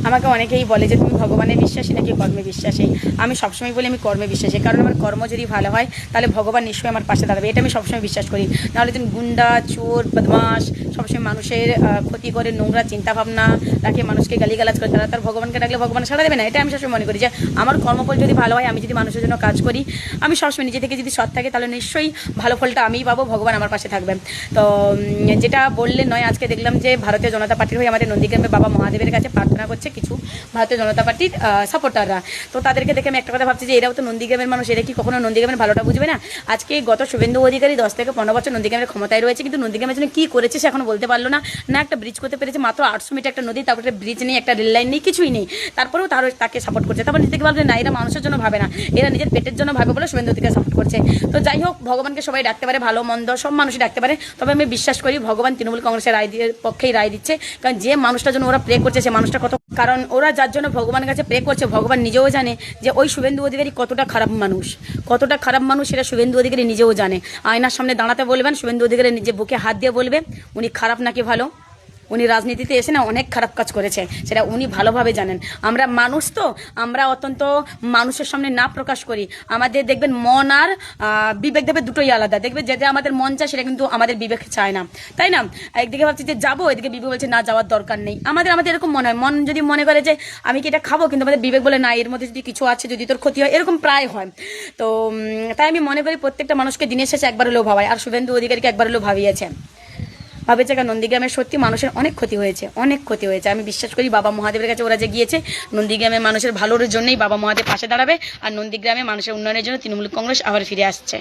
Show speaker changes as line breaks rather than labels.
আমাকে অনেকেই বলে যে তুমি ভগবানে বিশ্বাসী নাকি কর্মে বিশ্বাসী। আমি সবসময় বলি আমি কর্মে বিশ্বাসী, কারণ আমার কর্ম যদি ভালো হয় তাহলে ভগবান নিশ্চয়ই আমার পাশে দাঁড়াবে, এটা আমি সবসময় বিশ্বাস করি। নাহলে তুমি গুন্ডা, চোর, বদমাস, সবসময় মানুষের ক্ষতি করে, নোংরা চিন্তাভাবনা রাখে, মানুষকে গালিগালাজ করে, তার ভগবানকে ডাকলে ভগবান সাড়া দেবে না। এটা আমি সবসময় মনে করি যে আমার কর্মফল যদি ভালো হয়, আমি যদি মানুষের জন্য কাজ করি, আমি সবসময় নিজে থেকে যদি সৎ থাকে, তাহলে নিশ্চয়ই ভালো ফলটা আমিই পাবো, ভগবান আমার পাশে থাকবে। তো যেটা বললে নয়, আজকে দেখলাম যে ভারতীয় জনতা পার্টির হয়ে আমাদের নন্দীগ্রামে বাবা মহাদেবের কাছে প্রার্থনা করছে কিছু ভারতীয় জনতা পার্টির সাপোর্টাররা। তো তাদেরকে দেখে আমি একটা কথা ভাবছি যে এরাও তো নন্দীগ্রামের মানুষ, এরা কি কখনো নন্দীগ্রামের ভালোটা বুঝবে না? আজকে গত শুভেন্দু অধিকারী 10 থেকে 15 বছর নন্দীগ্রামের ক্ষমতায় রয়েছে, কিন্তু নন্দীগ্রামের জন্য কী করেছে সে এখনো বলতে পারলো না। না একটা ব্রিজ করতে পেরেছে, মাত্র 800 মিটার একটা নদী, তারপরে ব্রিজ নেই, একটা রেল লাইন নেই, কিছুই নেই, তারপরেও তাকে সাপোর্ট করছে। তারপর নিজেকে ভাবছে না এরা মানুষের জন্য ভাবে না, এরা নিজের পেটের জন্য ভাবে বলে শুভেন্দু অধিকারী সাপোর্ট করছে। তো যাই হোক, ভগবানকে সবাই ডাকতে পারে, ভালো মন্দ সব মানুষই ডাকতে পারে, তবে আমি বিশ্বাস করি ভগবান তৃণমূল কংগ্রেসের পক্ষেই রায় দিচ্ছে। কারণ যে মানুষটার জন্য ওরা প্রে করছে সে মানুষটা কত, কারণ ওরা যার জন্য ভগবানের কাছে প্রে করছে, ভগবান নিজেও জানে যে ওই শুভেন্দু অধিকারী কতটা খারাপ মানুষ সেটা শুভেন্দু অধিকারী নিজেও জানে। আয়নার সামনে দাঁড়াতে বলবেন, শুভেন্দু অধিকারী নিজে বুকে হাত দিয়ে বলবে উনি খারাপ নাকি ভালো। উনি রাজনীতিতে এসে না অনেক খারাপ কাজ করেছে, সেটা উনি ভালোভাবে জানেন। আমরা মানুষ তো, আমরা অত্যন্ত মানুষের সামনে না প্রকাশ করি। আমাদের দেখবেন মন আর বিবেক দেখবে দুটোই আলাদা। দেখবে যেটা আমাদের মন চায় সেটা কিন্তু আমাদের বিবেক চায় না, তাই না? একদিকে ভাবছি যে যাবো, এদিকে বিবেক বলছে না যাওয়ার দরকার নেই। আমাদের এরকম মনে হয়, মন যদি মনে করে যে আমি কি এটা খাবো, কিন্তু আমাদের বিবেক বলে না, এর মধ্যে যদি কিছু আছে, যদি তোর ক্ষতি হয়, এরকম প্রায় হয়। তো তাই আমি মনে করি প্রত্যেকটা মানুষকে দিনের শেষে একবার হলেও ভাবায়, আর শুভেন্দু অধিকারীকে একবার হলেও ভাবিয়েছে। কারণ নন্দীগ্রামের সত্যি মানুষের অনেক ক্ষতি হয়েছে। আমি বিশ্বাস করি বাবা মহাদেবের কাছে ওরা যে গিয়েছে, নন্দীগ্রামের মানুষের ভালোর জন্যই বাবা মহাদেব পাশে দাঁড়াবে, আর নন্দীগ্রামে মানুষের উন্নয়নের জন্য তৃণমূল কংগ্রেস আবার ফিরে আসছে।